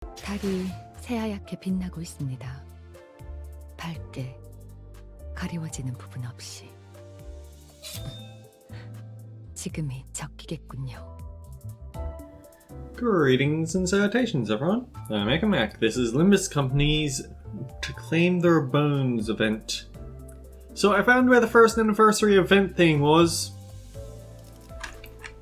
달이 새하얗게 빛나고 있습니다. 밝게 가리워지는 부분 없이. 지금이 적기겠군요. Greetings and salutations, everyone. I'm Mac. This is Limbus Company's To Claim Their Bones event. So I found where the first anniversary event thing was.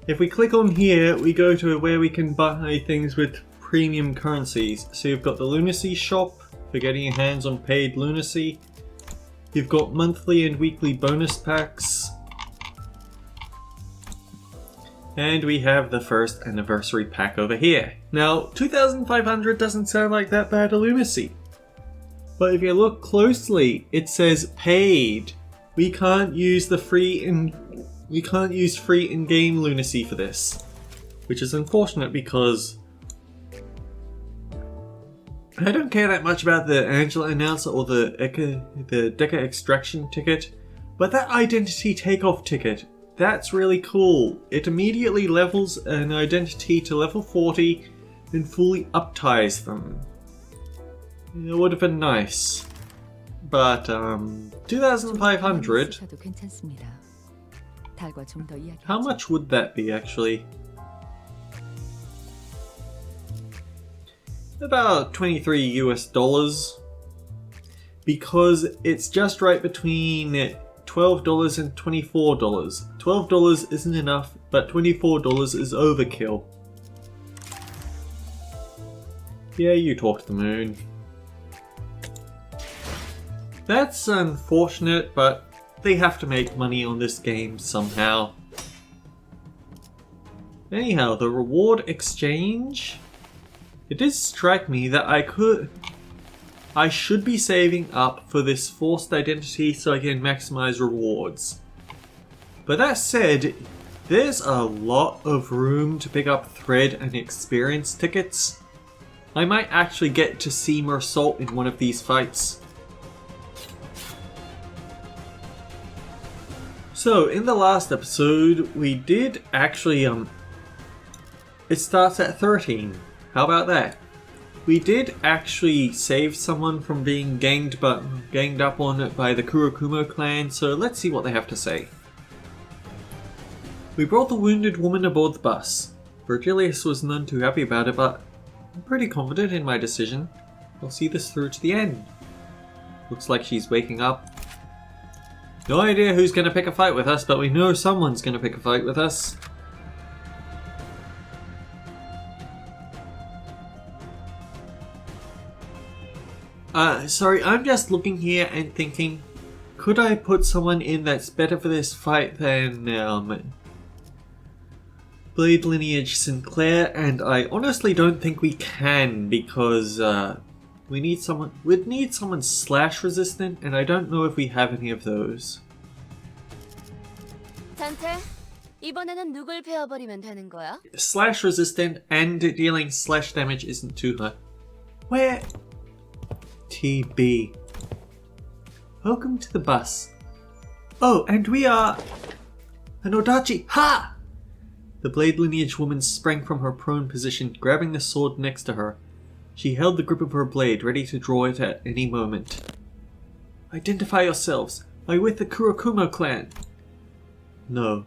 If we click on here, we go to where we can buy things with premium currencies. So you've got the Lunacy shop for getting your hands on paid Lunacy. You've got monthly and weekly bonus packs. And we have the first anniversary pack over here. Now, 2,500 doesn't sound like that bad a Lunacy. But if you look closely, it says paid. We can't use free in-game Lunacy for this. Which is unfortunate because I don't care that much about the Angela announcer or the decaextraction ticket, but that identity takeoff ticket, that's really cool. It immediately levels an identity to level 40 and fully upties them. It would have been nice. But 2,500. How much would that be actually? About $23 US. Because it's just right between $12 and $24. $12 isn't enough, but $24 is overkill. Yeah, you talk to the moon. That's unfortunate, but they have to make money on this game somehow. Anyhow, the reward exchange. It did strike me that I should be saving up for this forced identity so I can maximize rewards. But that said, there's a lot of room to pick up thread and experience tickets. I might actually get to see Mersault in one of these fights. So, in the last episode, we did actually, it starts at 13. How about that? We did actually save someone from being ganged up on by the Kurokumo clan, so let's see what they have to say. We brought the wounded woman aboard the bus. Virgilius was none too happy about it, but I'm pretty confident in my decision. I'll see this through to the end. Looks like she's waking up. No idea who's gonna pick a fight with us, but we know someone's gonna pick a fight with us. Sorry, I'm just looking here and thinking, could I put someone in that's better for this fight than Blade Lineage Sinclair? And I honestly don't think we can, because we'd need someone slash resistant, and I don't know if we have any of those. 잔태, 이번에는 누굴 베어버리면 되는 거야? Slash resistant and dealing slash damage isn't too high. Where? TB. Welcome to the bus. Oh, and we are an Odachi. Ha! The Blade Lineage woman sprang from her prone position, grabbing the sword next to her. She held the grip of her blade, ready to draw it at any moment. Identify yourselves. Are you with the Kurokumo clan? No.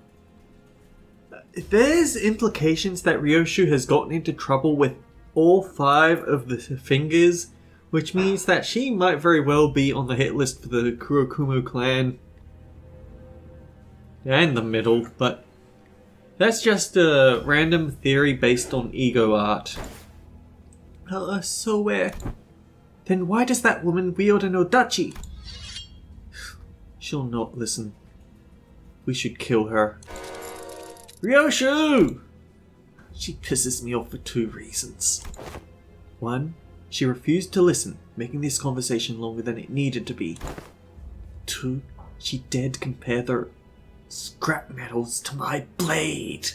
There's implications that Ryoshu has gotten into trouble with all 5 of the fingers, which means that she might very well be on the hit list for the Kurokumo clan. And the middle, but that's just a random theory based on ego art. So where? Then why does that woman wield an Odachi? She'll not listen. We should kill her. Ryoshu! She pisses me off for 2 reasons. 1. She refused to listen, making this conversation longer than it needed to be. 2. She dared compare their scrap metals to my blade.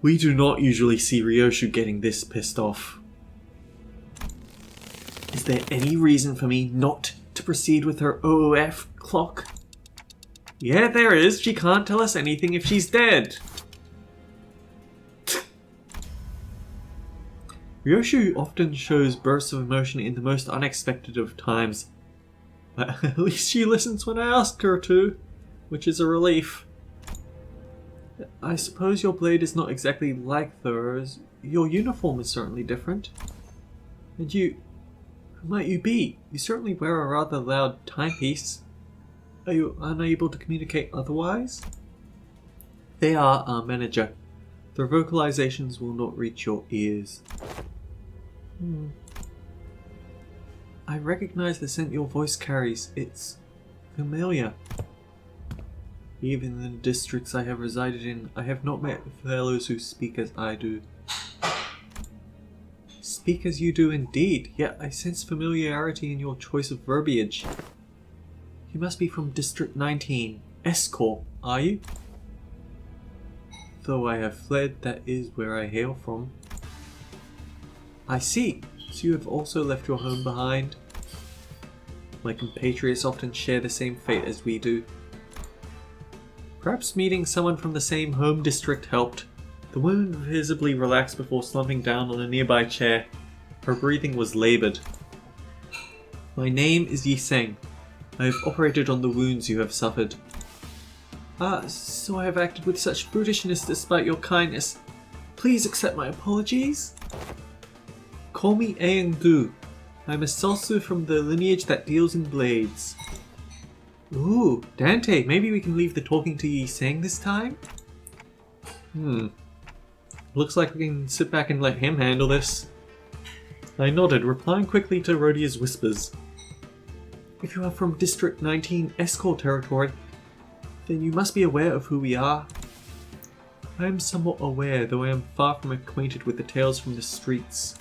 We do not usually see Ryoshu getting this pissed off. Is there any reason for me not to proceed with her OOF clock? Yeah, there is. She can't tell us anything if she's dead. Ryoshu often shows bursts of emotion in the most unexpected of times. But at least she listens when I ask her to, which is a relief. I suppose your blade is not exactly like theirs. Your uniform is certainly different. And you... who might you be? You certainly wear a rather loud timepiece. Are you unable to communicate otherwise? They are our manager. Their vocalizations will not reach your ears. I recognize the scent your voice carries. It's familiar. Even in the districts I have resided in, I have not met fellows who speak as I do. Speak as you do indeed, yet I sense familiarity in your choice of verbiage. You must be from District 19, Escort, are you? Though I have fled, that is where I hail from. I see, so you have also left your home behind. My compatriots often share the same fate as we do. Perhaps meeting someone from the same home district helped. The woman visibly relaxed before slumping down on a nearby chair. Her breathing was laboured. My name is Yi Seng. I have operated on the wounds you have suffered. So I have acted with such brutishness despite your kindness. Please accept my apologies. Call me Aang Du. I'm a Sosu from the lineage that deals in blades. Ooh, Dante, maybe we can leave the talking to Yi Seng this time? Looks like we can sit back and let him handle this. I nodded, replying quickly to Rhodia's whispers. If you are from District 19 Escort territory, then you must be aware of who we are. I am somewhat aware, though I am far from acquainted with the tales from the streets.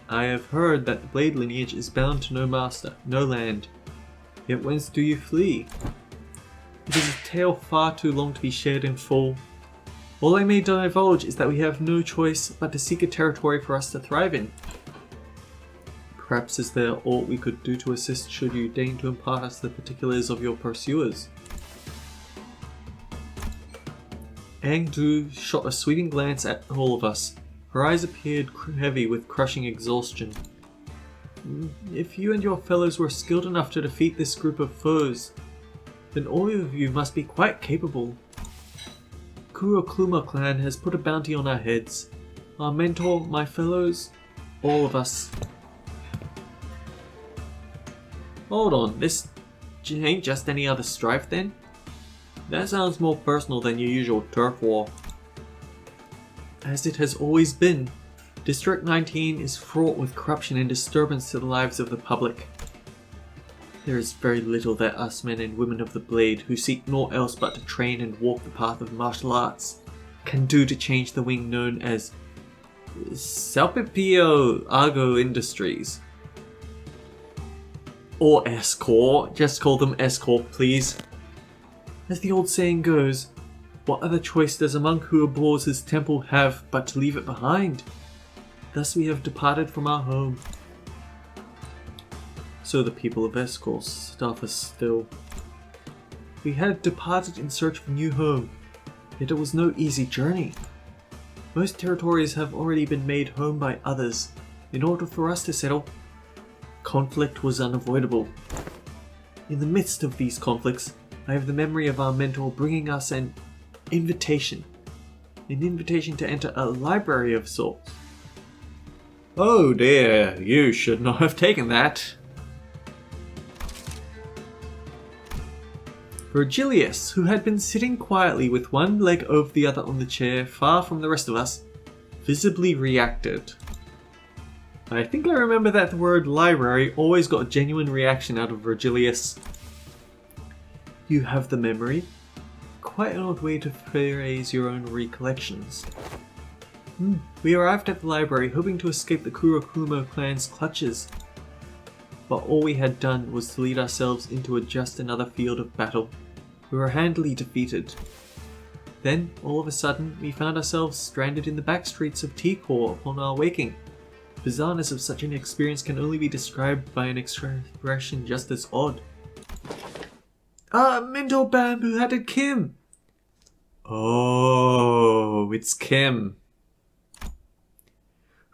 I have heard that the blade lineage is bound to no master, no land. Yet whence do you flee? It is a tale far too long to be shared in full. All I may divulge is that we have no choice but to seek a territory for us to thrive in. Perhaps is there aught we could do to assist should you deign to impart us the particulars of your pursuers? Aang Du shot a sweeping glance at all of us. Her eyes appeared heavy with crushing exhaustion. If you and your fellows were skilled enough to defeat this group of foes, then all of you must be quite capable. Kurokluma clan has put a bounty on our heads. Our mentor, my fellows, all of us. Hold on, this ain't just any other strife then? That sounds more personal than your usual turf war. As it has always been, District 19 is fraught with corruption and disturbance to the lives of the public. There is very little that us men and women of the Blade, who seek naught else but to train and walk the path of martial arts, can do to change the wing known as Salpipio Argo Industries. Or Escort, just call them Escort please. As the old saying goes, what other choice does a monk who abhors his temple have but to leave it behind? Thus we have departed from our home. So the people of Escort staff us still. We had departed in search of a new home, yet it was no easy journey. Most territories have already been made home by others. In order for us to settle, conflict was unavoidable. In the midst of these conflicts, I have the memory of our mentor bringing us an invitation to enter a library of sorts. Oh dear, you should not have taken that. Virgilius, who had been sitting quietly with one leg over the other on the chair, far from the rest of us, visibly reacted. I think I remember that the word library always got a genuine reaction out of Virgilius. You have the memory? Quite an odd way to phrase your own recollections. We arrived at the library hoping to escape the Kurokluma clan's clutches. But all we had done was to lead ourselves into just another field of battle. We were handily defeated. Then, all of a sudden, we found ourselves stranded in the back streets of T-Core upon our waking. The bizarreness of such an experience can only be described by an expression just as odd. Mentor Bamboo Hatted Kim! Oh, it's Kim.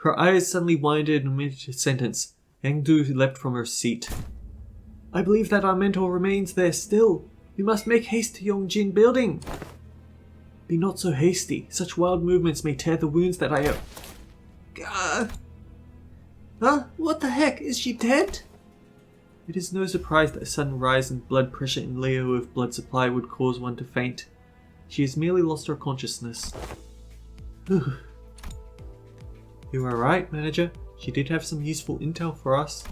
Her eyes suddenly widened in mid-sentence. Engdu leapt from her seat. I believe that our mentor remains there still. We must make haste to Yongjin building. Be not so hasty. Such wild movements may tear the wounds that I have. Huh? What the heck? Is she dead? It is no surprise that a sudden rise in blood pressure in Leo of blood supply would cause one to faint. She has merely lost her consciousness. You are right, manager. She did have some useful intel for us.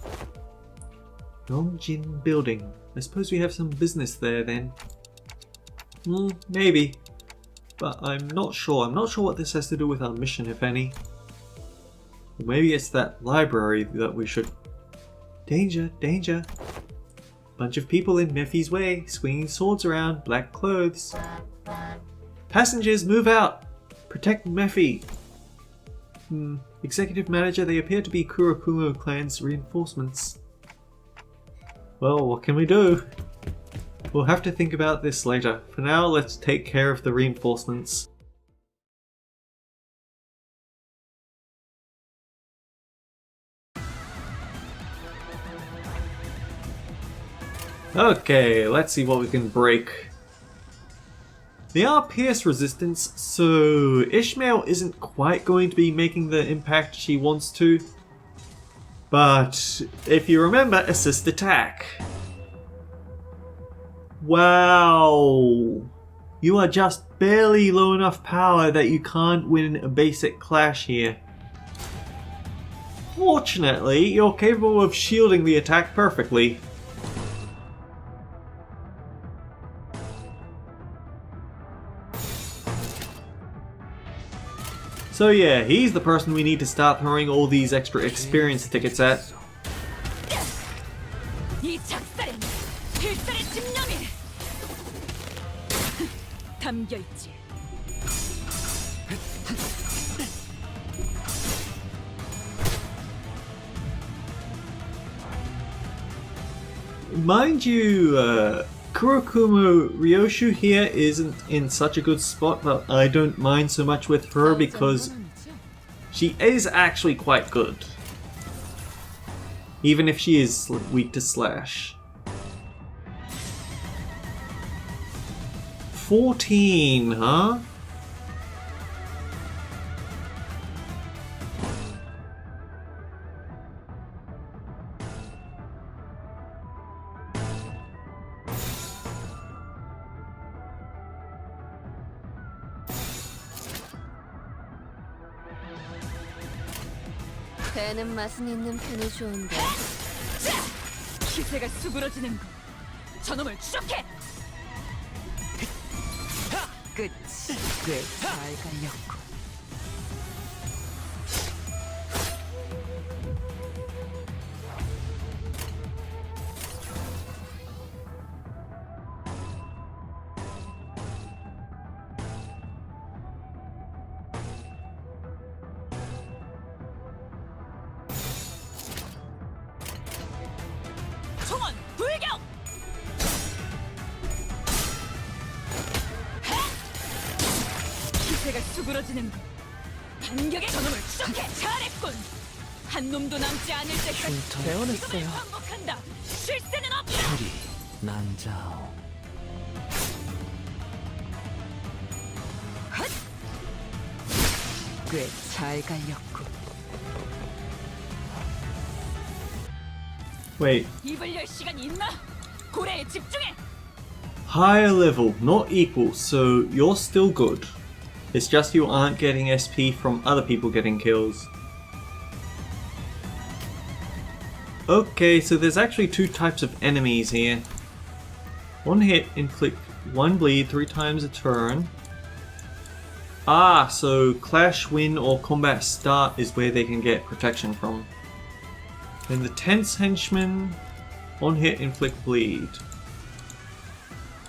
Yongjin building. I suppose we have some business there then. Maybe. But I'm not sure. I'm not sure what this has to do with our mission, if any. Or maybe it's that library that we should... Danger, danger. Bunch of people in Mephi's way, swinging swords around, black clothes. Passengers, move out! Protect Mephi! Executive manager, they appear to be Kurokumo clan's reinforcements. Well, what can we do? We'll have to think about this later. For now, let's take care of the reinforcements. Okay, let's see what we can break. They are pierce resistance, so Ishmael isn't quite going to be making the impact she wants to. But if you remember, assist attack. Wow! You are just barely low enough power that you can't win a basic clash here. Fortunately, you're capable of shielding the attack perfectly. So yeah, he's the person we need to start throwing all these extra experience tickets at. Mind you, Kurokumo Ryoshu here isn't in such a good spot, but I don't mind so much with her because she is actually quite good. Even if she is weak to slash. 14, huh? 배는 맛은 있는 편이 좋은데. 기세가 수그러지는 거. 저놈을 추적해. 끝이 꽤 잘 갈렸고. 총원 불격! 기세가 수그러지는 거. 반격의 저놈을 추적해. 잘했군. 한 놈도 남지 않을 때까지 배워냈어요. 반복한다. 쉴 새는 없다. 표리 난자오. 꽤 잘 갈렸고. Wait, 입을 열 시간이 있나? 고래에 집중해. higher level, not equal, so you're still good. It's just you aren't getting SP from other people getting kills. Okay, so there's actually two types of enemies here. One hit inflict 1 bleed 3 times a turn. Ah, so clash, win, or combat start is where they can get protection from. Then the tense henchmen, on hit inflict bleed.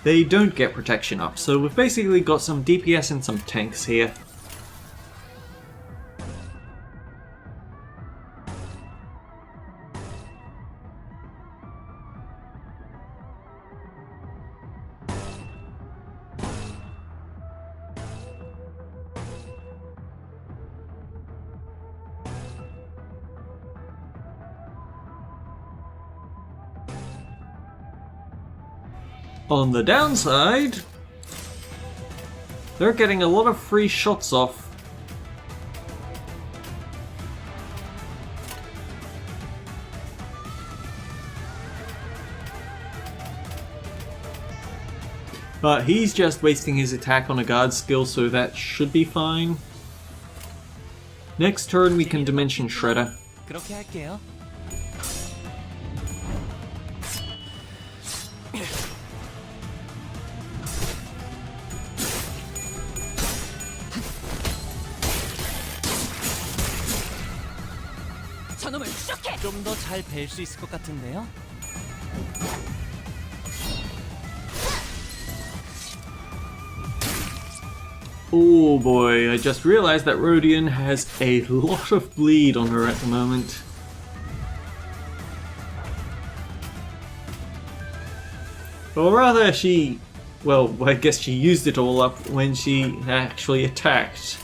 They don't get protection up, so we've basically got some DPS and some tanks here. On the downside, they're getting a lot of free shots off. But he's just wasting his attack on a guard skill, so that should be fine. Next turn we can Dimension Shredder. 그렇게 할게요. 저놈을 추적해. 좀 더 잘 뵐 수 있을 것 같은데요. Oh boy, I just realized that Rodion has a lot of bleed on her at the moment. Or rather, well, I guess she used it all up when she actually attacked.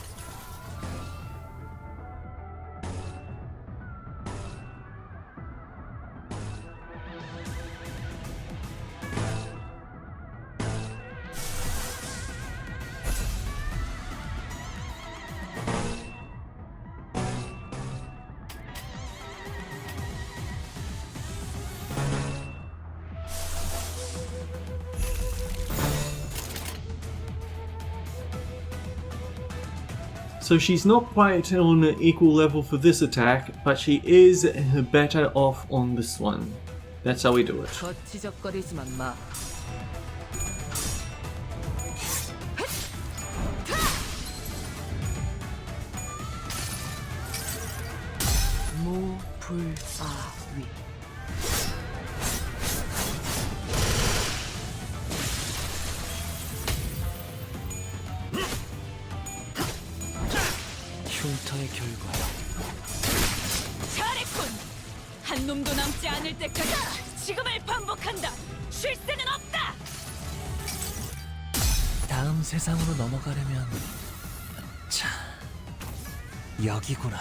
So she's not quite on an equal level for this attack, but she is better off on this one. That's how we do it. 거치적거리지만 마. 무불아위. 흉터의 결과요. 잘했군. 한 놈도 남지 않을 때까지 지금을 반복한다. 쉴 새는 없다. 다음 세상으로 넘어가려면 자 여기구나.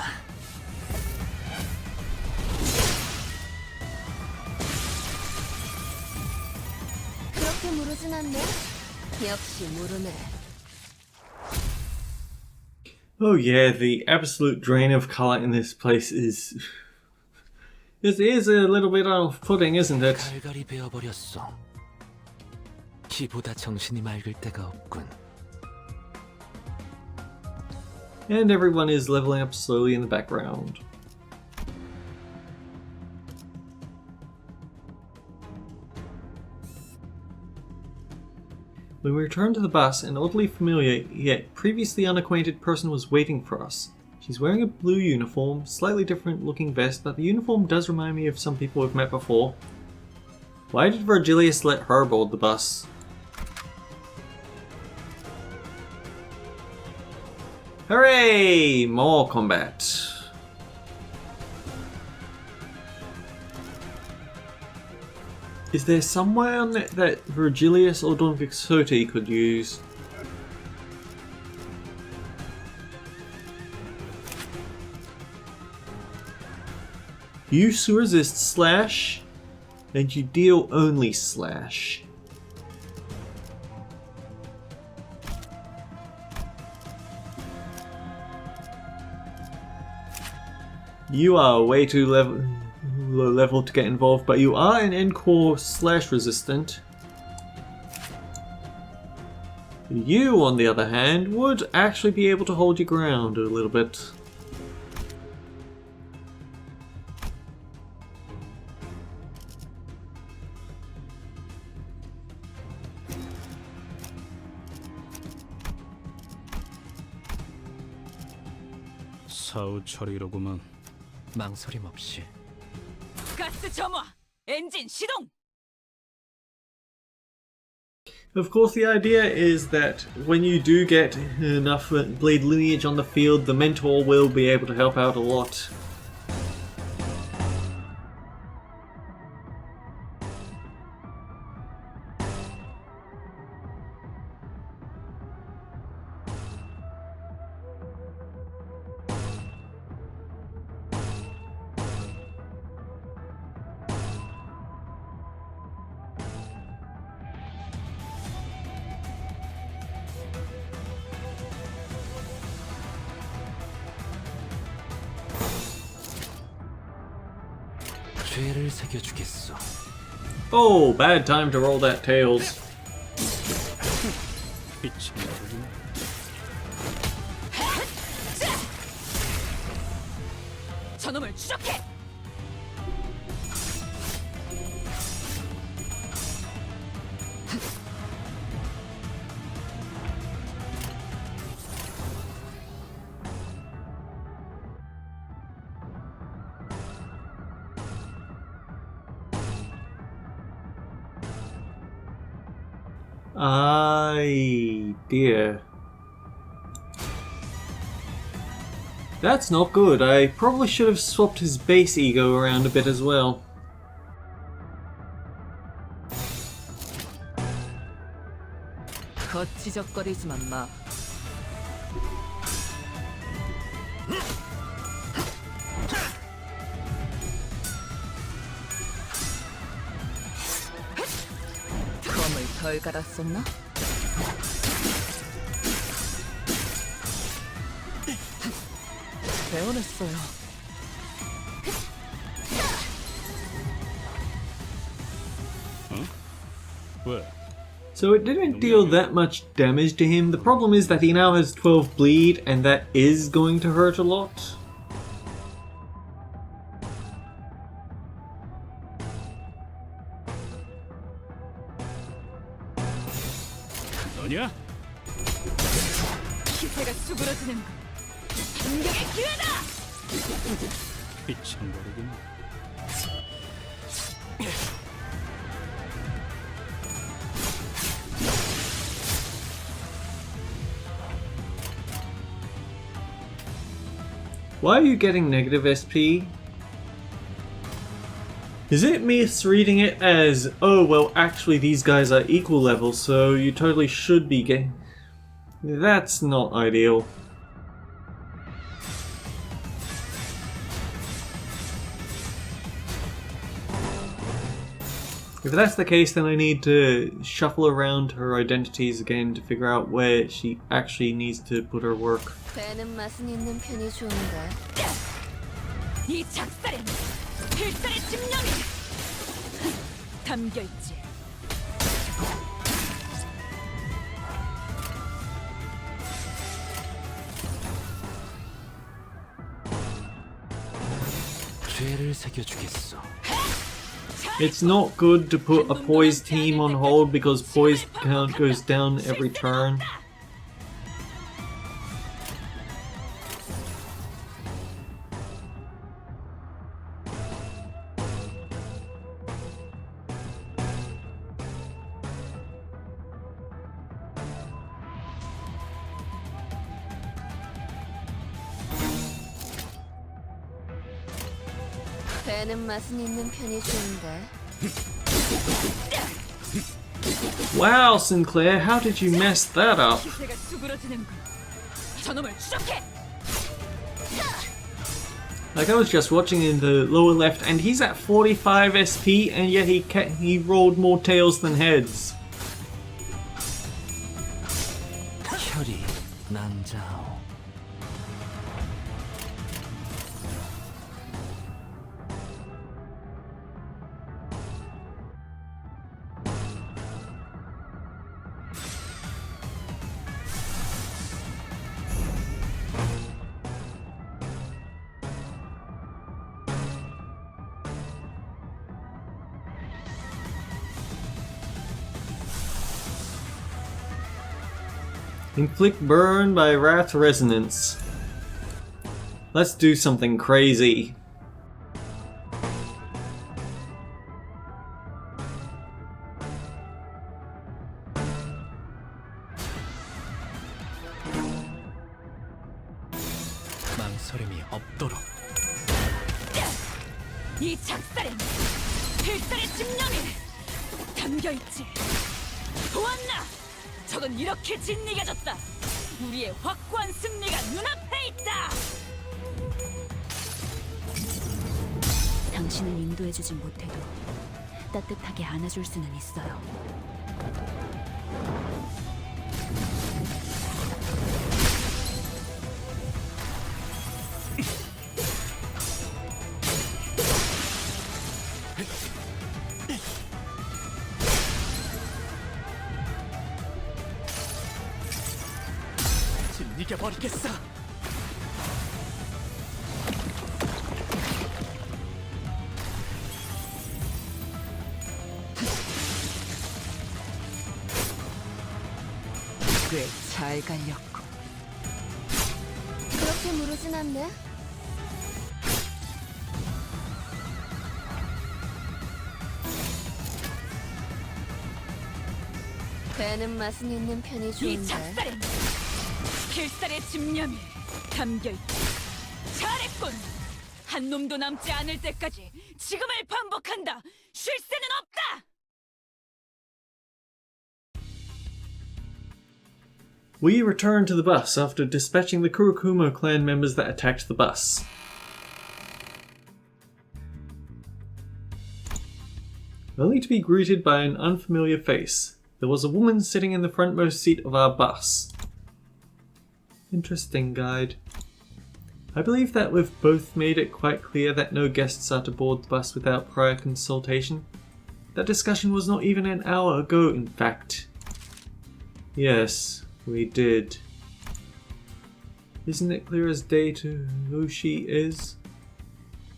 그렇게 무르진 않네. 역시 무르네. Oh yeah, the absolute drain of color in this place is a little bit off-putting, isn't it? 갈갈이 베어버렸어. 키보다 정신이 맑을 때가 없군. And everyone is leveling up slowly in the background. When we returned to the bus, an oddly familiar yet previously unacquainted person was waiting for us. She's wearing a blue uniform, slightly different looking vest, but the uniform does remind me of some people we've met before. Why did Virgilius let her board the bus? Hooray! More combat. Is there someone that Virgilius or Don Quixote could use? You resist slash, and you deal only slash. You are way too low level to get involved, but you are an Encore slash resistant. You, on the other hand, would actually be able to hold your ground a little bit. 사후 처리로구만. 망설임 없이. 가스 점화. 엔진 시동. Of course, the idea is that when you do get enough Blade lineage on the field, the mentor will be able to help out a lot. 죄를 새겨주겠어. Oh, bad time to roll that tails. 미친놈이구나. 저놈을 추적해. Ay, dear. That's not good. I probably should have swapped his base ego around a bit as well. 거치적거리지만 마. 검을 덜 갈았었나? 배워냈어요. 왜? So it didn't deal that much damage to him. The problem is that he now has 12 bleed, and that is going to hurt a lot. 너냐? 기세가 수그러지는 반격의 기회다. 미친놈이구나. Why are you getting negative SP? Is it misreading it as, oh well actually these guys are equal level, so you totally should be getting... That's not ideal. If that's the case, then I need to shuffle around her identities again to figure out where she actually needs to put her work. 배는 맛은 있는 편이 좋은데. 이 작살엔 필살의 집념이 담겨있지. 죄를 새겨주겠어. It's not good to put a poised team on hold because poised count goes down every turn. 배는 맛은 있는 편이 좋은데. Wow, Sinclair, how did you mess that up? 기세가 수그러지는군. 저놈을 추적해. Like I was just watching in the lower left, and he's at 45 SP, and yet he rolled more tails than heads. 혈이 낭자오. Inflict burn by Wrath Resonance. Let's do something crazy. 망설임이 없도록. 이 작살엔 필살의 집념이 담겨있지. 보았나? 적은 이렇게 진리겨졌다. 우리의 확고한 승리가 눈앞에 있다. 당신을 인도해주진 못해도 따뜻하게 안아줄 수는 있어요. 죽여버리겠어. 꽤 잘 갈렸고. 그렇게 무르진 않네. 배는 맛은 있는 편이 이 좋은데. 작살엔 필살의 집념이 담겨있다. 잘했군. 한 놈도 남지 않을 때까지 지금을 반복한다. 쉴 새는 없다. We return to the bus after dispatching the Kurokumo clan members that attacked the bus. Only to be greeted by an unfamiliar face. There was a woman sitting in the frontmost seat of our bus. Interesting guide. I believe that we've both made it quite clear that no guests are to board the bus without prior consultation. That discussion was not even an hour ago, in fact. Yes, we did. Isn't it clear as day to who she is?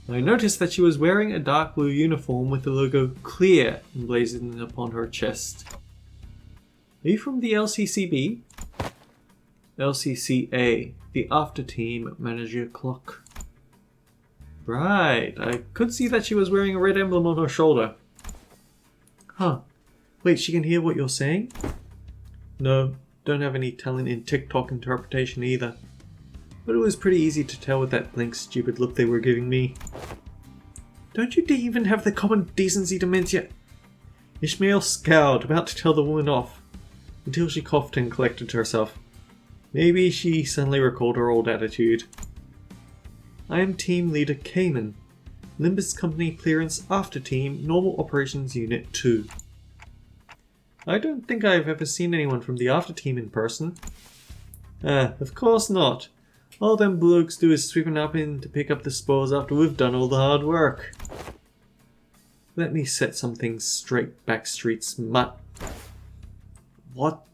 I noticed that she was wearing a dark blue uniform with the logo CLEAR emblazoned upon her chest. Are you from the LCCB? LCCA, the after team manager clock. Right, I could see that she was wearing a red emblem on her shoulder. Huh. Wait, she can hear what you're saying? No, don't have any talent in TikTok interpretation either. But it was pretty easy to tell with that blank stupid look they were giving me. Don't you even have the common decency to mention? Ishmael scowled, about to tell the woman off, until she coughed and collected herself. Maybe she suddenly recalled her old attitude. I am Team Leader Cayman, Limbus Company Clearance After Team, Normal Operations Unit 2. I don't think I've ever seen anyone from the After Team in person. Of course not. All them blokes do is sweeping up in to pick up the spoils after we've done all the hard work. Let me set some things straight, backstreet smut. What?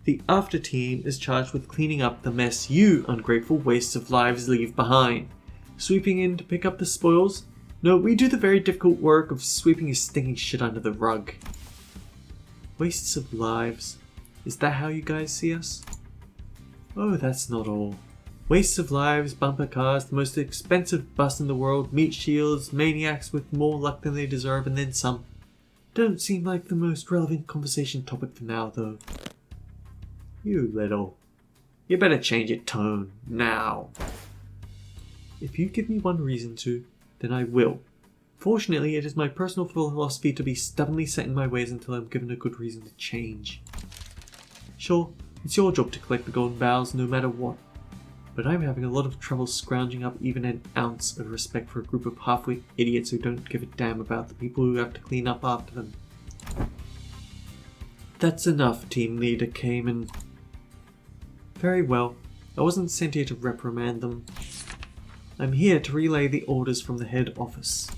The After Team is charged with cleaning up the mess you ungrateful wastes of lives leave behind. Sweeping in to pick up the spoils? No, we do the very difficult work of sweeping your stinking shit under the rug. Wastes of lives? Is that how you guys see us? Oh, that's not all. Wastes of lives, bumper cars, the most expensive bus in the world, meat shields, maniacs with more luck than they deserve, and then some. Don't seem like the most relevant conversation topic for now, though. You little. You better change your tone, now. If you give me one reason to, then I will. Fortunately, it is my personal philosophy to be stubbornly set in my ways until I'm given a good reason to change. Sure, it's your job to collect the golden bowels no matter what, but I'm having a lot of trouble scrounging up even an ounce of respect for a group of half-wit idiots who don't give a damn about the people who have to clean up after them. That's enough, Team Leader Cayman. Very well, I wasn't sent here to reprimand them. I'm here to relay the orders from the head office.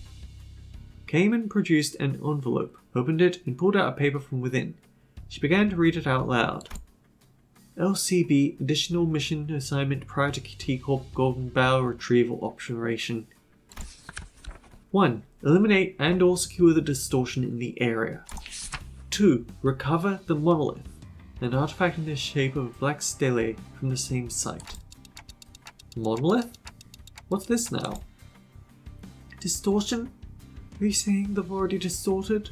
Cayman produced an envelope, opened it, and pulled out a paper from within. She began to read it out loud. LCB Additional Mission Assignment prior to T-Corp Golden Bow Retrieval Operation. 1. Eliminate and or secure the distortion in the area. 2. Recover the monolith, an artifact in the shape of a black stele from the same site. Monolith? What's this now? Distortion? Are you saying they've already distorted?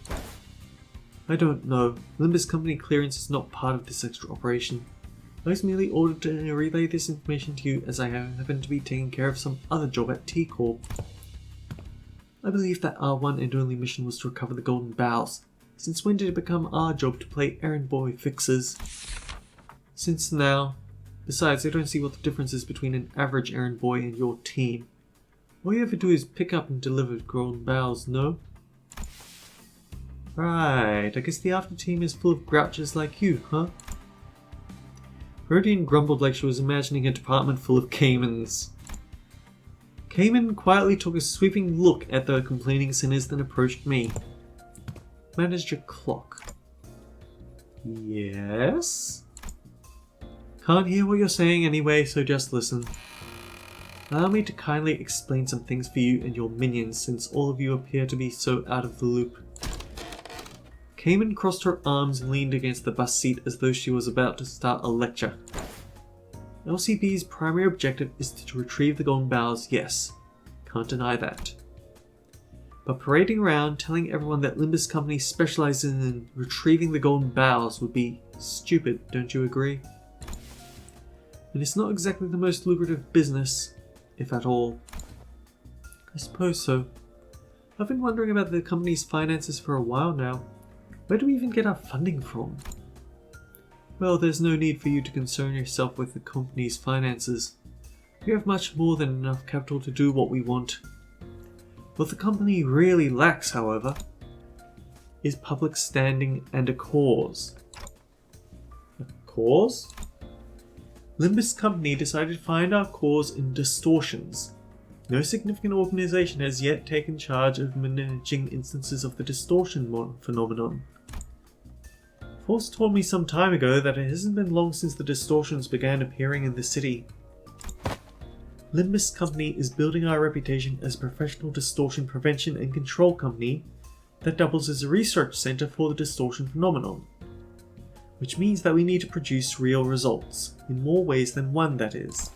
I don't know. Limbus Company clearance is not part of this extra operation. I was merely ordered to relay this information to you as I happen to be taking care of some other job at T-Corp. I believe that our one and only mission was to recover the golden bowels. Since when did it become our job to play errand boy fixers? Since now. Besides, I don't see what the difference is between an average errand boy and your team. All you ever do is pick up and deliver golden bowels, no? Right, I guess the after team is full of grouches like you, huh? Rodian grumbled like she was imagining a department full of Caymans. Cayman quietly took a sweeping look at the complaining sinners, then approached me. Manager Clock. Yes? Can't hear what you're saying anyway, so just listen. Allow me to kindly explain some things for you and your minions, since all of you appear to be so out of the loop. Cayman crossed her arms and leaned against the bus seat as though she was about to start a lecture. LCP's primary objective is to retrieve the golden bowels, yes. Can't deny that. But parading around telling everyone that Limbus Company specializes in retrieving the golden bowels would be stupid, don't you agree? And it's not exactly the most lucrative business, if at all. I suppose so. I've been wondering about the company's finances for a while now. Where do we even get our funding from? Well, there's no need for you to concern yourself with the company's finances. We have much more than enough capital to do what we want. What the company really lacks, however, is public standing and a cause. A cause? Limbus Company decided to find our cause in distortions. No significant organization has yet taken charge of managing instances of the distortion phenomenon. Force told me some time ago that it hasn't been long since the distortions began appearing in the city. Limbus Company is building our reputation as a professional distortion prevention and control company that doubles as a research center for the distortion phenomenon. Which means that we need to produce real results, in more ways than one, that is.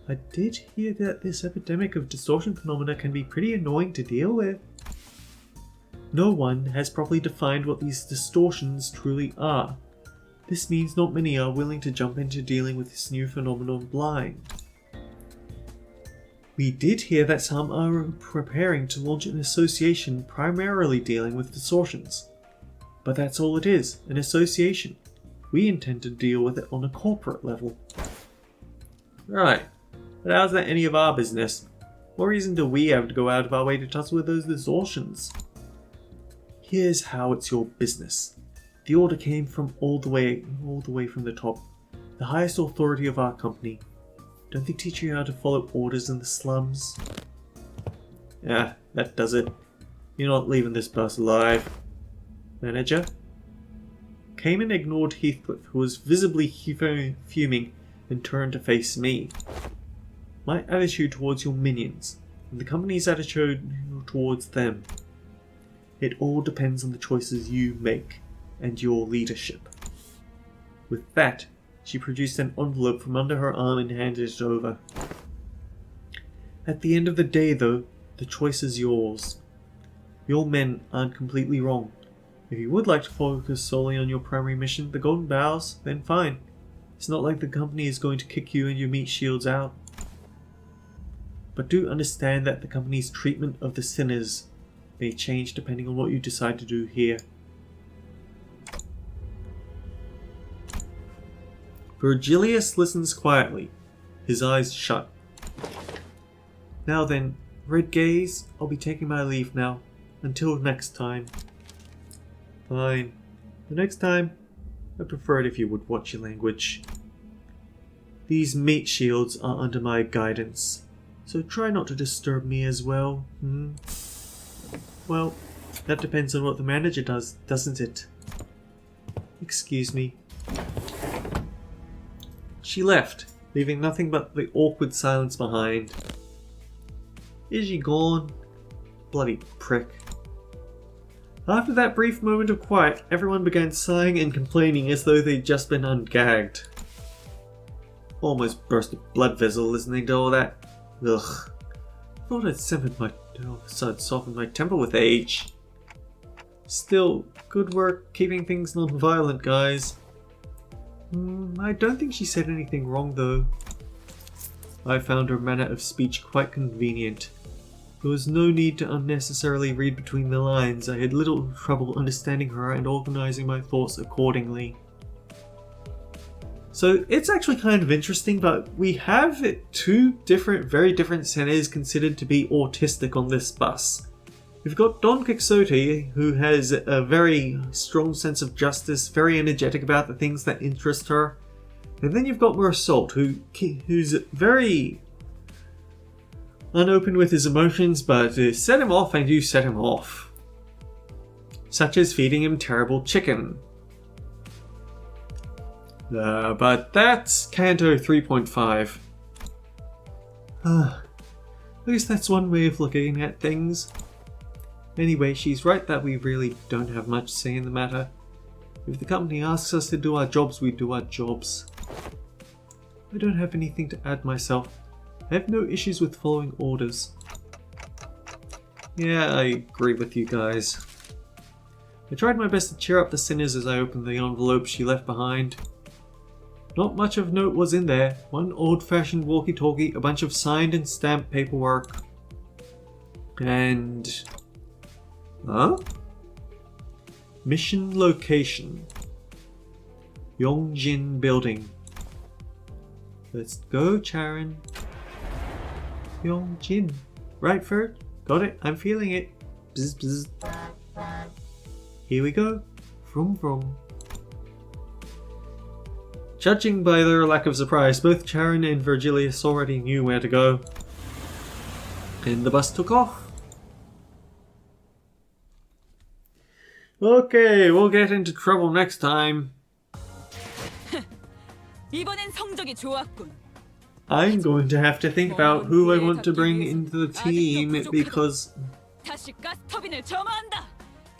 I did hear that this epidemic of distortion phenomena can be pretty annoying to deal with. No one has properly defined what these distortions truly are. This means not many are willing to jump into dealing with this new phenomenon blind. We did hear that some are preparing to launch an association primarily dealing with distortions. But that's all it is, an association. We intend to deal with it on a corporate level. Right, but how's that any of our business? What reason do we have to go out of our way to tussle with those distortions? Here's how it's your business. The order came from all the way from the top, the highest authority of our company. Don't they teach you how to follow orders in the slums? Yeah, that does it. You're not leaving this bus alive. Manager? Cayman ignored Heathcliff, who was visibly fuming, and turned to face me. My attitude towards your minions, and the company's attitude towards them. It all depends on the choices you make, and your leadership. With that, she produced an envelope from under her arm and handed it over. At the end of the day, though, the choice is yours. Your men aren't completely wrong. If you would like to focus solely on your primary mission, the golden bowels, then fine. It's not like the company is going to kick you and your meat shields out. But do understand that the company's treatment of the sinners may change depending on what you decide to do here. Virgilius listens quietly, his eyes shut. Now then, Red Gaze, I'll be taking my leave now. Until next time. Fine. The next time, I'd prefer it if you would watch your language. These meat shields are under my guidance, so try not to disturb me as well. Well, that depends on what the manager does, doesn't it? Excuse me. She left, leaving nothing but the awkward silence behind. Is she gone? Bloody prick. After that brief moment of quiet, everyone began sighing and complaining as though they'd just been ungagged. Almost burst a blood vessel listening to all that. Ugh. Thought I'd softened my temper with age. Still, good work keeping things non-violent, guys. I don't think she said anything wrong, though. I found her manner of speech quite convenient. There was no need to unnecessarily read between the lines. I had little trouble understanding her and organizing my thoughts accordingly. So it's actually kind of interesting, but we have two very different centers considered to be autistic on this bus. We've got Don Quixote, who has a very strong sense of justice, very energetic about the things that interest her. And then you've got Mersault, who's very unopen with his emotions, but set him off and you set him off. Such as feeding him terrible chicken. But that's Canto 3.5. At least that's one way of looking at things. Anyway, she's right that we really don't have much say in the matter. If the company asks us to do our jobs, we do our jobs. I don't have anything to add myself. I have no issues with following orders. Yeah, I agree with you guys. I tried my best to cheer up the sinners as I opened the envelope she left behind. Not much of note was in there. One old-fashioned walkie-talkie, a bunch of signed and stamped paperwork. And... huh? Mission location. Yongjin Building. Let's go, Charon. Yongjin. Right, Ferd? Got it. I'm feeling it. Bzz, bzz. Here we go. Vroom vroom. Judging by their lack of surprise, both Charon and Virgilius already knew where to go. And the bus took off. Okay, we'll get into trouble next time. 이번엔 성적이 좋았군. I'm going to have to think about who I want to bring into the team because... 다시 가스 터빈을 점화한다.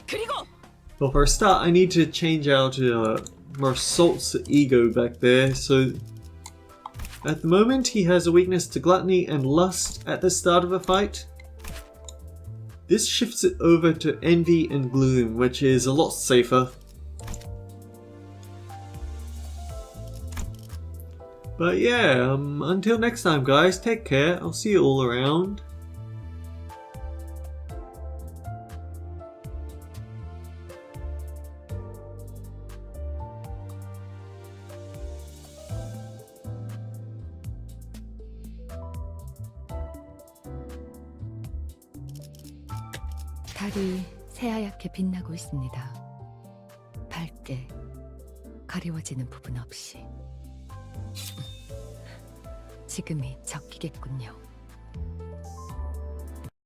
그리고 well, for a start, I need to change out Mersault's ego back there. So at the moment, he has a weakness to gluttony and lust at the start of a fight. This shifts it over to envy and gloom, which is a lot safer. But yeah, until next time guys, take care, I'll see you all around. 달이 새하얗게 빛나고 있습니다. 밝게 가리워지는 부분 없이. 지금이 적기겠군요.